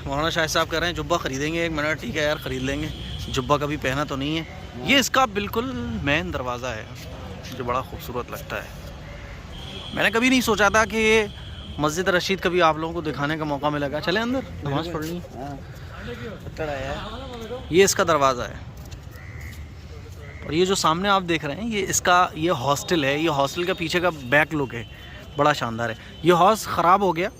मौलाना शाहिद साहब कह रहे हैं जुब्बा ख़रीदेंगे। एक मिनट, ठीक है यार, ख़रीद लेंगे। जुब्बा कभी पहना तो नहीं है। ये इसका बिल्कुल मेन दरवाज़ा है जो बड़ा खूबसूरत लगता है। मैंने कभी नहीं सोचा था कि ये मस्जिद रशीद कभी आप लोगों को दिखाने का मौका मिलेगा। चले अंदर, नमाज़ पढ़नी। ये इसका दरवाज़ा है और ये जो सामने आप देख रहे हैं ये हॉस्टल है। ये हॉस्टल का पीछे का बैक लुक है, बड़ा शानदार है। ये हॉस ख़राब हो गया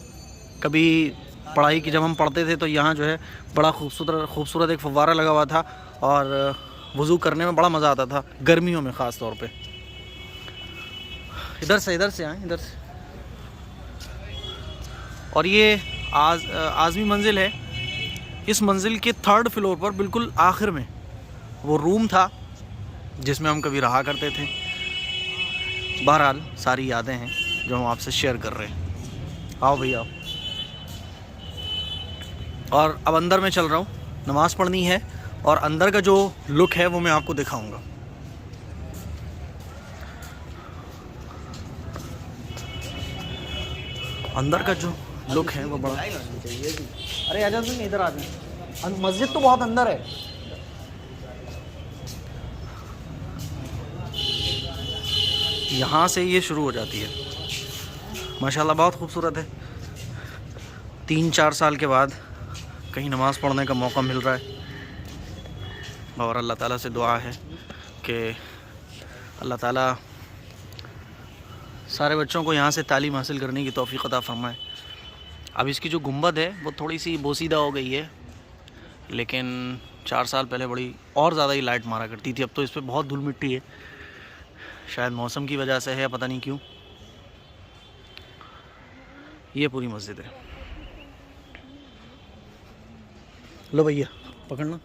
कभी पढ़ाई की, जब हम पढ़ते थे तो यहाँ जो है बड़ा खूबसूरत एक फव्वारा लगा हुआ था और वज़ू करने में बड़ा मज़ा आता था, गर्मियों में ख़ास तौर पे। इधर से आए, इधर से। और ये आज़मी मंजिल है। इस मंजिल के 3rd फ्लोर पर बिल्कुल आखिर में वो रूम था जिसमें हम कभी रहा करते थे। बहरहाल सारी यादें हैं जो हम आपसे शेयर कर रहे हैं। आओ भैया, और अब अंदर में चल रहा हूँ, नमाज़ पढ़नी है और अंदर का जो लुक है वो मैं आपको दिखाऊंगा। अंदर का जो लुक है वो बड़ा, अरे आजा तुम इधर आ जाओ, मस्जिद तो बहुत अंदर है। यहाँ से ये शुरू हो जाती है। माशाल्लाह बहुत खूबसूरत है। 3-4 साल के बाद कहीं नमाज़ पढ़ने का मौका मिल रहा है और अल्लाह ताला से दुआ है कि अल्लाह ताला सारे बच्चों को यहाँ से तालीम हासिल करने की तौफ़ीक़ अता फ़रमाए। अब इसकी जो गुंबद है वो थोड़ी सी बोसीदा हो गई है, लेकिन 4 साल पहले बड़ी और ज़्यादा ही लाइट मारा करती थी। अब तो इस पर बहुत धूल मिट्टी है, शायद मौसम की वजह से है, पता नहीं क्यों। ये पूरी मस्जिद है। लो भैया पकड़ना।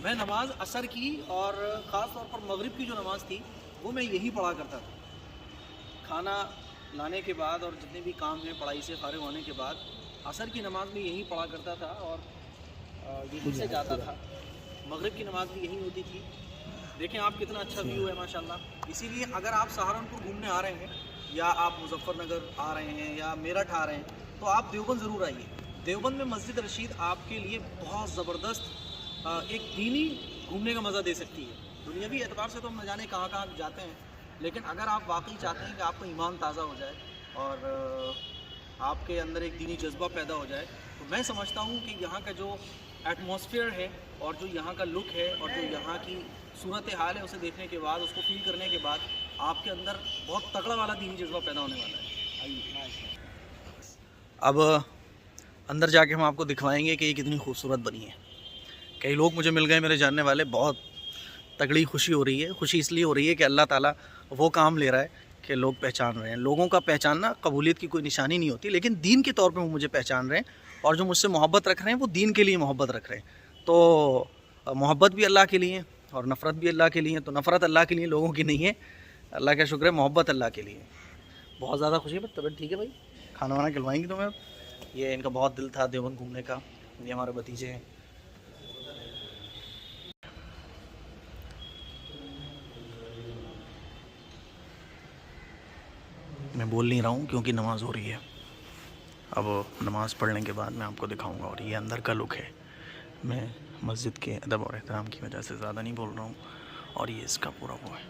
मैं नमाज असर की और ख़ास तौर पर मगरिब की जो नमाज़ थी वो मैं यही पढ़ा करता था। खाना लाने के बाद और जितने भी काम हैं पढ़ाई से फ़ारिग होने के बाद असर की नमाज़ में यही पढ़ा करता था और यहीं से जाता था। मगरिब की नमाज़ भी यहीं होती थी। देखें आप कितना अच्छा व्यू है माशाल्लाह। इसीलिए अगर आप सहारनपुर घूमने आ रहे हैं या आप मुजफ्फरनगर आ रहे हैं या मेरठ आ रहे हैं तो आप देवबंद ज़रूर आइए। देवबंद में मस्जिद रशीद आपके लिए बहुत ज़बरदस्त एक दीनी घूमने का मज़ा दे सकती है। दुनियावी एतबार से तो हम न जाने कहाँ कहाँ जाते हैं, लेकिन अगर आप वाकई चाहते हैं कि आपका ईमान ताज़ा हो जाए और आपके अंदर एक दीनी जज्बा पैदा हो जाए, तो मैं समझता हूँ कि यहाँ का जो एटमॉस्फेयर है और जो यहाँ का लुक है और जो यहाँ की सूरत हाल है, उसे देखने के बाद, उसको फील करने के बाद आपके अंदर बहुत तगड़ा वाला दीनी जज्बा पैदा होने वाला है। आइए अब अंदर जाके हम आपको दिखवाएंगे कि ये कितनी खूबसूरत बनी है। कई लोग मुझे मिल गए मेरे जानने वाले, बहुत तगड़ी खुशी हो रही है। खुशी इसलिए हो रही है कि अल्लाह ताला वो काम ले रहा है कि लोग पहचान रहे हैं। लोगों का पहचानना कबूलियत की कोई निशानी नहीं होती, लेकिन दीन के तौर पे वो मुझे पहचान रहे हैं और जो मुझसे मोहब्बत रख रहे हैं वो दीन के लिए मोहब्बत रख रहे हैं। तो मोहब्बत भी अल्लाह के लिए और नफ़रत भी अल्लाह के लिए। तो नफ़रत अल्लाह के लिए, लोगों की नहीं है। अल्लाह का शुक्र है, मोहब्बत अल्लाह के लिए। बहुत ज़्यादा खुशी है। तबीयत ठीक है भाई? खाना वाना खिलवाएंगी तुम्हें अब? ये इनका बहुत दिल था देवबंद घूमने का। ये हमारे भतीजे हैं। मैं बोल नहीं रहा हूँ क्योंकि नमाज़ हो रही है। अब नमाज़ पढ़ने के बाद मैं आपको दिखाऊंगा। और ये अंदर का लुक है। मैं मस्जिद के अदब और एहतराम की वजह से ज़्यादा नहीं बोल रहा हूँ। और ये इसका पूरा वो है,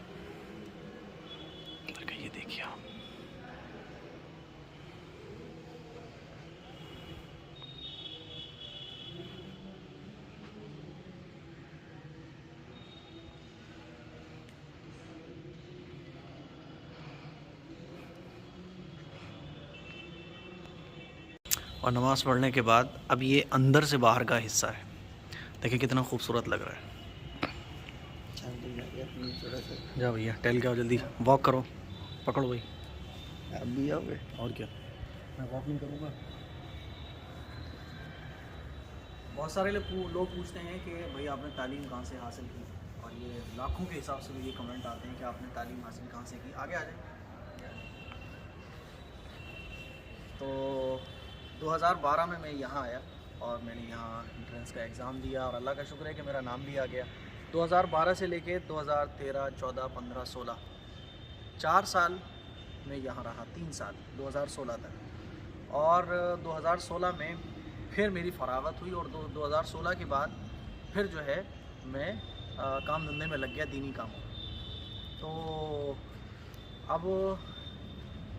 अंदर का ये देखिए आप। और नमाज़ पढ़ने के बाद अब ये अंदर से बाहर का हिस्सा है। देखिए कितना खूबसूरत लग रहा है। जाओ भैया, टहल के आओ, जल्दी वॉक करो। पकड़ो भाई, आप भी आओगे? और क्या, मैं वॉकिंग करूँगा। बहुत सारे लोग पूछते हैं कि भाई आपने तालीम कहाँ से हासिल की, और ये लाखों के हिसाब से ये कमेंट आते हैं कि आपने तालीम हासिल कहाँ से की। आगे आ जाए। तो 2012 में मैं यहाँ आया और मैंने यहाँ एंट्रेंस का एग्ज़ाम दिया और अल्लाह का शुक्र है कि मेरा नाम भी आ गया। 2012 से लेके 2013, 14, 15, 16 4 साल मैं यहाँ रहा 3 साल 2016 तक। और 2016 में फिर मेरी फरागत हुई और 2016 के बाद फिर जो है मैं काम धंधे में लग गया, दीनी कामों में। तो अब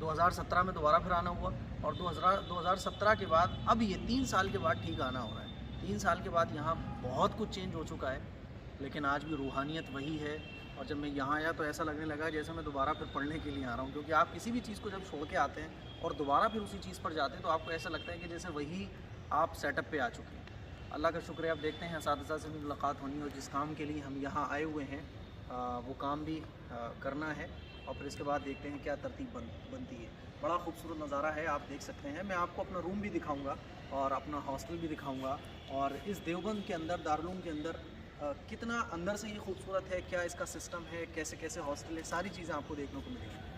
2017 में दोबारा फिर आना हुआ और 2017 के बाद अब ये 3 साल के बाद ठीक आना हो रहा है। 3 साल के बाद यहाँ बहुत कुछ चेंज हो चुका है, लेकिन आज भी रूहानियत वही है। और जब मैं यहाँ आया तो ऐसा लगने लगा जैसे मैं दोबारा फिर पढ़ने के लिए आ रहा हूँ, क्योंकि आप किसी भी चीज़ को जब छोड़ के आते हैं और दोबारा फिर उसी चीज़ पर जाते हैं तो आपको ऐसा लगता है कि जैसे वही आप सेटअप पे आ चुके हैं। अल्लाह का शुक्र है, आप देखते हैं असातिज़ा से भी मुलाकात होनी है और जिस काम के लिए हम यहाँ आए हुए हैं वो काम भी करना है और फिर इसके बाद देखते हैं क्या तरतीब बनती है। बड़ा खूबसूरत नज़ारा है, आप देख सकते हैं। मैं आपको अपना रूम भी दिखाऊंगा और अपना हॉस्टल भी दिखाऊंगा और इस देवबंद के अंदर, दारुल उलूम के अंदर कितना अंदर से ये खूबसूरत है, क्या इसका सिस्टम है, कैसे कैसे हॉस्टल है, सारी चीज़ें आपको देखने को मिलेंगी।